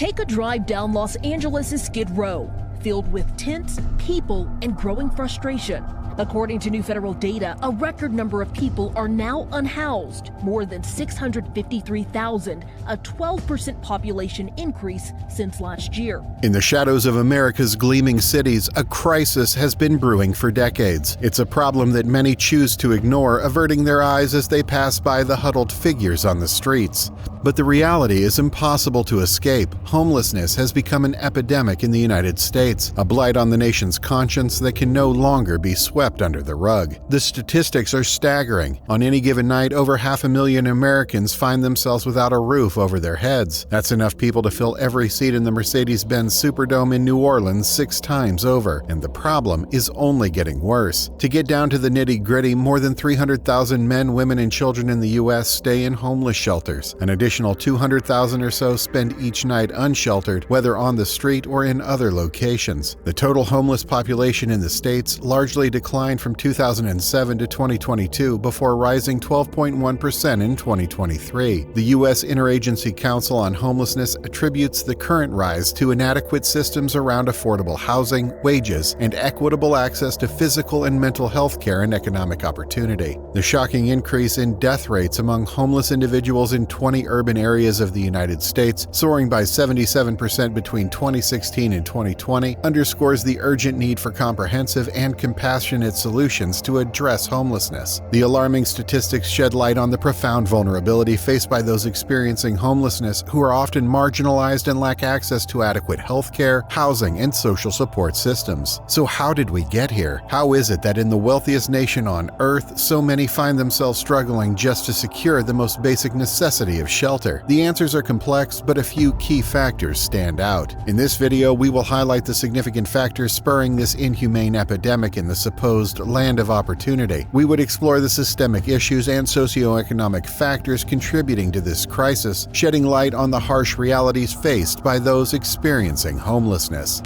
Take a drive down Los Angeles' Skid Row, filled with tents, people, and growing frustration. According to new federal data, a record number of people are now unhoused, more than 653,000, a 12% population increase since last year. In the shadows of America's gleaming cities, a crisis has been brewing for decades. It's a problem that many choose to ignore, averting their eyes as they pass by the huddled figures on the streets. But the reality is impossible to escape. Homelessness has become an epidemic in the United States, a blight on the nation's conscience that can no longer be swept under the rug. The statistics are staggering. On any given night, over 500,000 Americans find themselves without a roof over their heads. That's enough people to fill every seat in the Mercedes-Benz Superdome in New Orleans 6 times over, and the problem is only getting worse. To get down to the nitty-gritty, more than 300,000 men, women, and children in the U.S. stay in homeless shelters. An additional 200,000 or so spend each night unsheltered, whether on the street or in other locations. The total homeless population in the states largely declined from 2007 to 2022 before rising 12.1% in 2023. The U.S. Interagency Council on Homelessness attributes the current rise to inadequate systems around affordable housing, wages, and equitable access to physical and mental health care and economic opportunity. The shocking increase in death rates among homeless individuals in 20 urban areas of the United States, soaring by 77% between 2016 and 2020, underscores the urgent need for comprehensive and compassionate solutions to address homelessness. The alarming statistics shed light on the profound vulnerability faced by those experiencing homelessness, who are often marginalized and lack access to adequate health care, housing, and social support systems. So how did we get here? How is it that in the wealthiest nation on earth, so many find themselves struggling just to secure the most basic necessity of shelter? The answers are complex, but a few key factors stand out. In this video, we will highlight the significant factors spurring this inhumane epidemic in the supposed land of opportunity. We would explore the systemic issues and socioeconomic factors contributing to this crisis, shedding light on the harsh realities faced by those experiencing homelessness.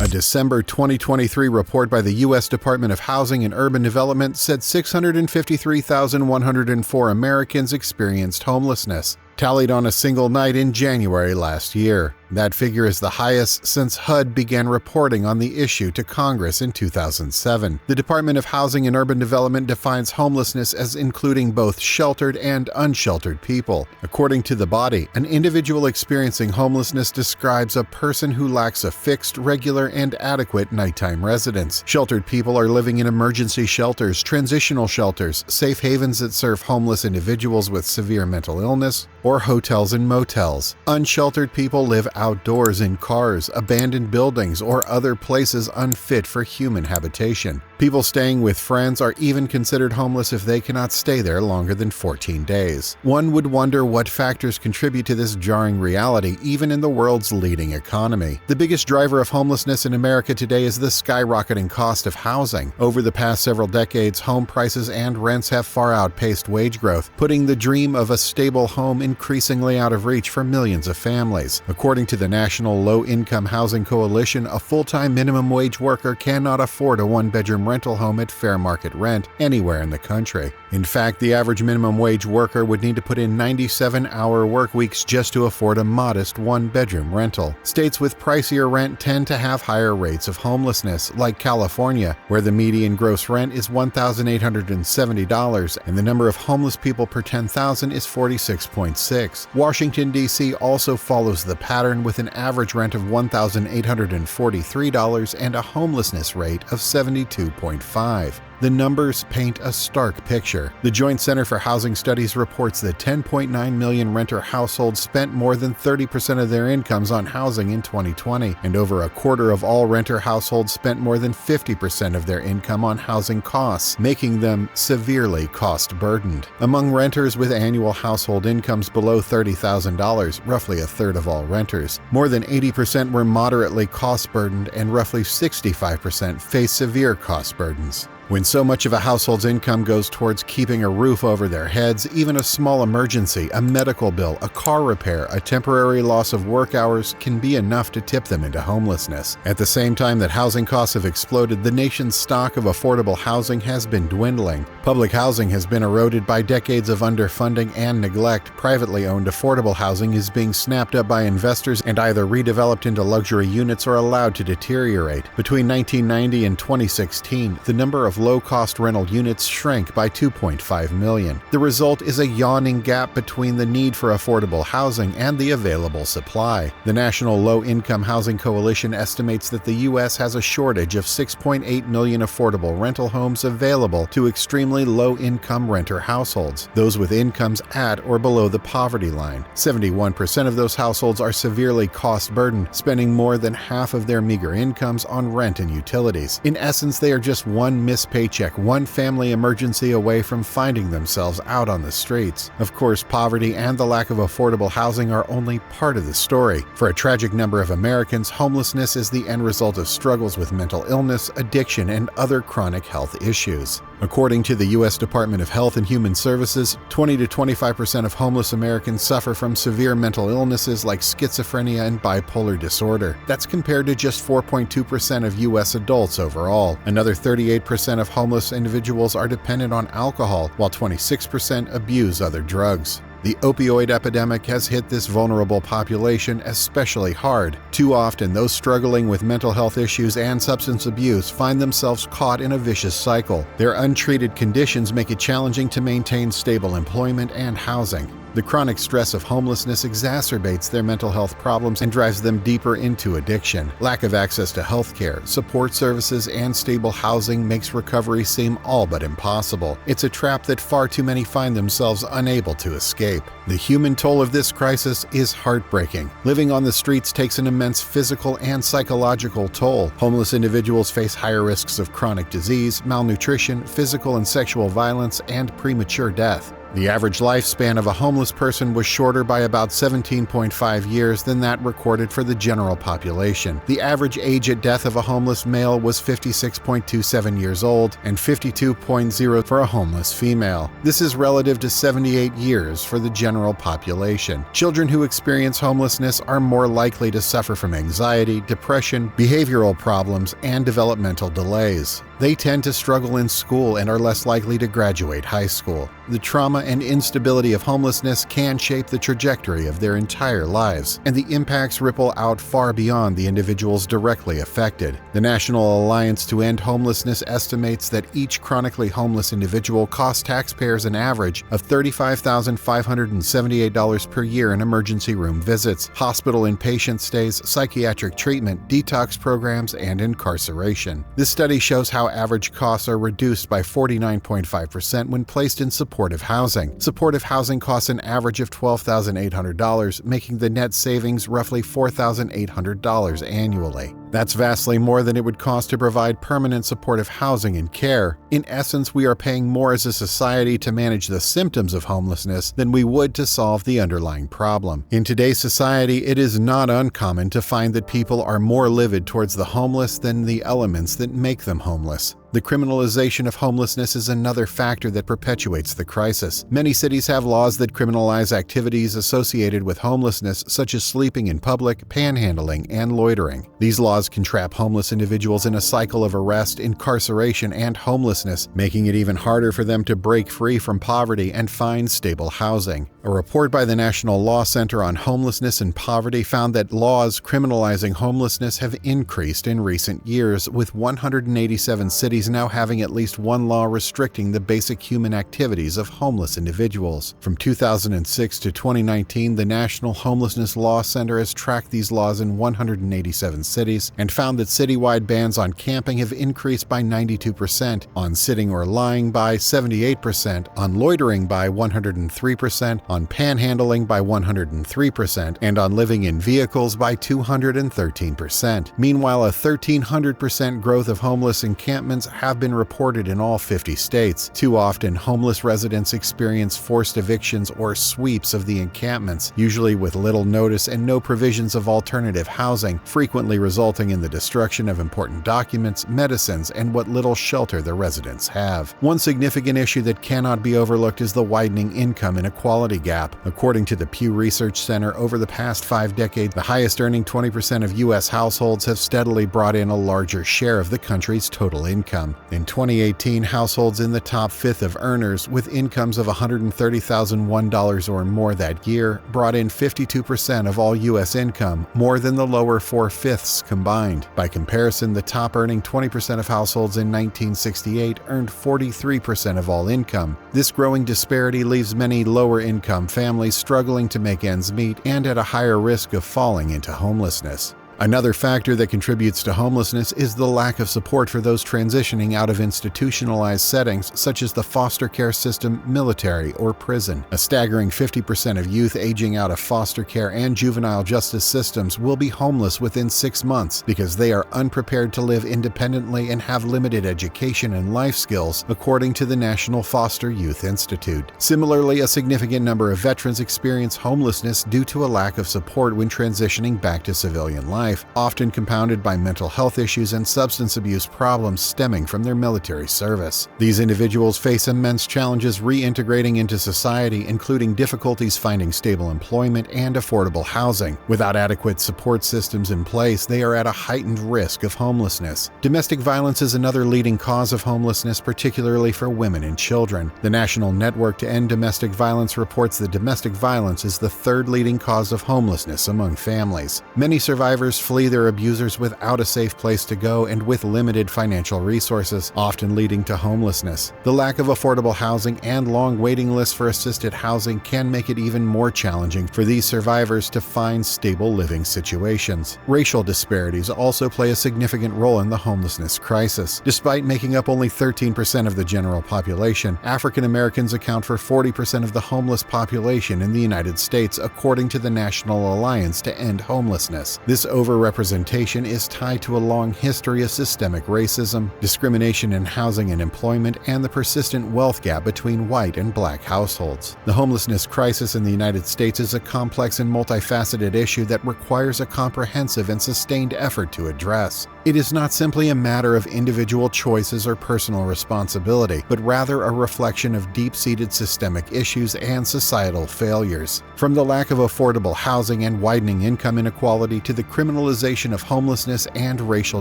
A December 2023 report by the U.S. Department of Housing and Urban Development said 653,104 Americans experienced homelessness, tallied on a single night in January last year. That figure is the highest since HUD began reporting on the issue to Congress in 2007. The Department of Housing and Urban Development defines homelessness as including both sheltered and unsheltered people. According to the body, an individual experiencing homelessness describes a person who lacks a fixed, regular, and adequate nighttime residence. Sheltered people are living in emergency shelters, transitional shelters, safe havens that serve homeless individuals with severe mental illness, or hotels and motels. Unsheltered people live outdoors in cars, abandoned buildings, or other places unfit for human habitation. People staying with friends are even considered homeless if they cannot stay there longer than 14 days. One would wonder what factors contribute to this jarring reality, even in the world's leading economy. The biggest driver of homelessness in America today is the skyrocketing cost of housing. Over the past several decades, home prices and rents have far outpaced wage growth, putting the dream of a stable home increasingly out of reach for millions of families. According to the National Low-Income Housing Coalition, a full-time minimum wage worker cannot afford a one-bedroom rental home at fair market rent anywhere in the country. In fact, the average minimum wage worker would need to put in 97-hour work weeks just to afford a modest one-bedroom rental. States with pricier rent tend to have higher rates of homelessness, like California, where the median gross rent is $1,870 and the number of homeless people per 10,000 is 46.6. Washington, D.C. also follows the pattern with an average rent of $1,843 and a homelessness rate of 72.5. The numbers paint a stark picture. The Joint Center for Housing Studies reports that 10.9 million renter households spent more than 30% of their incomes on housing in 2020, and over a quarter of all renter households spent more than 50% of their income on housing costs, making them severely cost-burdened. Among renters with annual household incomes below $30,000, roughly a third of all renters, more than 80% were moderately cost-burdened and roughly 65% face severe cost burdens. When so much of a household's income goes towards keeping a roof over their heads, even a small emergency, a medical bill, a car repair, a temporary loss of work hours can be enough to tip them into homelessness. At the same time that housing costs have exploded, the nation's stock of affordable housing has been dwindling. Public housing has been eroded by decades of underfunding and neglect. Privately owned affordable housing is being snapped up by investors and either redeveloped into luxury units or allowed to deteriorate. Between 1990 and 2016, the number of low-cost rental units shrank by 2.5 million. The result is a yawning gap between the need for affordable housing and the available supply. The National Low-Income Housing Coalition estimates that the U.S. has a shortage of 6.8 million affordable rental homes available to extremely low-income renter households, those with incomes at or below the poverty line. 71% of those households are severely cost-burdened, spending more than half of their meager incomes on rent and utilities. In essence, they are just one missed paycheck, one family emergency away from finding themselves out on the streets. Of course, poverty and the lack of affordable housing are only part of the story. For a tragic number of Americans, homelessness is the end result of struggles with mental illness, addiction, and other chronic health issues. According to the U.S. Department of Health and Human Services, 20 to 25% of homeless Americans suffer from severe mental illnesses like schizophrenia and bipolar disorder. That's compared to just 4.2% of U.S. adults overall. Another 38% of homeless individuals are dependent on alcohol, while 26% abuse other drugs. The opioid epidemic has hit this vulnerable population especially hard. Too often, those struggling with mental health issues and substance abuse find themselves caught in a vicious cycle. Their untreated conditions make it challenging to maintain stable employment and housing. The chronic stress of homelessness exacerbates their mental health problems and drives them deeper into addiction. Lack of access to health care, support services, and stable housing makes recovery seem all but impossible. It's a trap that far too many find themselves unable to escape. The human toll of this crisis is heartbreaking. Living on the streets takes an immense physical and psychological toll. Homeless individuals face higher risks of chronic disease, malnutrition, physical and sexual violence, and premature death. The average lifespan of a homeless person was shorter by about 17.5 years than that recorded for the general population. The average age at death of a homeless male was 56.27 years old and 52.0 for a homeless female. This is relative to 78 years for the general population. Children who experience homelessness are more likely to suffer from anxiety, depression, behavioral problems, and developmental delays. They tend to struggle in school and are less likely to graduate high school. The trauma and instability of homelessness can shape the trajectory of their entire lives, and the impacts ripple out far beyond the individuals directly affected. The National Alliance to End Homelessness estimates that each chronically homeless individual costs taxpayers an average of $35,578 per year in emergency room visits, hospital inpatient stays, psychiatric treatment, detox programs, and incarceration. This study shows how average costs are reduced by 49.5% when placed in supportive housing. Supportive housing costs an average of $12,800, making the net savings roughly $4,800 annually. That's vastly more than it would cost to provide permanent supportive housing and care. In essence, we are paying more as a society to manage the symptoms of homelessness than we would to solve the underlying problem. In today's society, it is not uncommon to find that people are more livid towards the homeless than the elements that make them homeless. The criminalization of homelessness is another factor that perpetuates the crisis. Many cities have laws that criminalize activities associated with homelessness, such as sleeping in public, panhandling, and loitering. These laws can trap homeless individuals in a cycle of arrest, incarceration, and homelessness, making it even harder for them to break free from poverty and find stable housing. A report by the National Law Center on Homelessness and Poverty found that laws criminalizing homelessness have increased in recent years, with 187 cities now having at least one law restricting the basic human activities of homeless individuals. From 2006 to 2019, the National Homelessness Law Center has tracked these laws in 187 cities and found that citywide bans on camping have increased by 92%, on sitting or lying by 78%, on loitering by 103%, on panhandling by 103%, and on living in vehicles by 213%. Meanwhile, a 1,300% growth of homeless encampments have been reported in all 50 states. Too often, homeless residents experience forced evictions or sweeps of the encampments, usually with little notice and no provisions of alternative housing, frequently resulting in the destruction of important documents, medicines, and what little shelter the residents have. One significant issue that cannot be overlooked is the widening income inequality gap. According to the Pew Research Center, over the past 5 decades, the highest earning 20% of U.S. households have steadily brought in a larger share of the country's total income. In 2018, households in the top fifth of earners, with incomes of $130,001 or more that year, brought in 52% of all U.S. income, more than the lower 4/5 combined. By comparison, the top earning 20% of households in 1968 earned 43% of all income. This growing disparity leaves many lower-income families struggling to make ends meet and at a higher risk of falling into homelessness. Another factor that contributes to homelessness is the lack of support for those transitioning out of institutionalized settings such as the foster care system, military, or prison. A staggering 50% of youth aging out of foster care and juvenile justice systems will be homeless within 6 months because they are unprepared to live independently and have limited education and life skills, according to the National Foster Youth Institute. Similarly, a significant number of veterans experience homelessness due to a lack of support when transitioning back to civilian life, often compounded by mental health issues and substance abuse problems stemming from their military service. These individuals face immense challenges reintegrating into society, including difficulties finding stable employment and affordable housing. Without adequate support systems in place, they are at a heightened risk of homelessness. Domestic violence is another leading cause of homelessness, particularly for women and children. The National Network to End Domestic Violence reports that domestic violence is the third leading cause of homelessness among families. Many survivors flee their abusers without a safe place to go and with limited financial resources, often leading to homelessness. The lack of affordable housing and long waiting lists for assisted housing can make it even more challenging for these survivors to find stable living situations. Racial disparities also play a significant role in the homelessness crisis. Despite making up only 13% of the general population, African Americans account for 40% of the homeless population in the United States, according to the National Alliance to End Homelessness. This overrepresentation is tied to a long history of systemic racism, discrimination in housing and employment, and the persistent wealth gap between white and black households. The homelessness crisis in the United States is a complex and multifaceted issue that requires a comprehensive and sustained effort to address. It is not simply a matter of individual choices or personal responsibility, but rather a reflection of deep-seated systemic issues and societal failures. From the lack of affordable housing and widening income inequality to the criminalization of homelessness and racial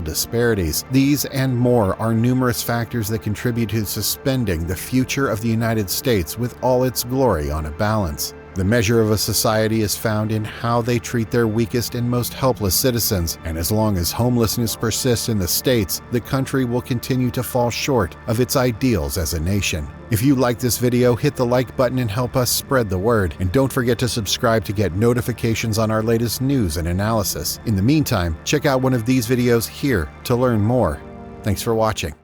disparities, these and more are numerous factors that contribute to suspending the future of the United States with all its glory on a balance. The measure of a society is found in how they treat their weakest and most helpless citizens, and as long as homelessness persists in the states, the country will continue to fall short of its ideals as a nation. If you like this video, hit the like button and help us spread the word, and don't forget to subscribe to get notifications on our latest news and analysis. In the meantime, check out one of these videos here to learn more. Thanks for watching.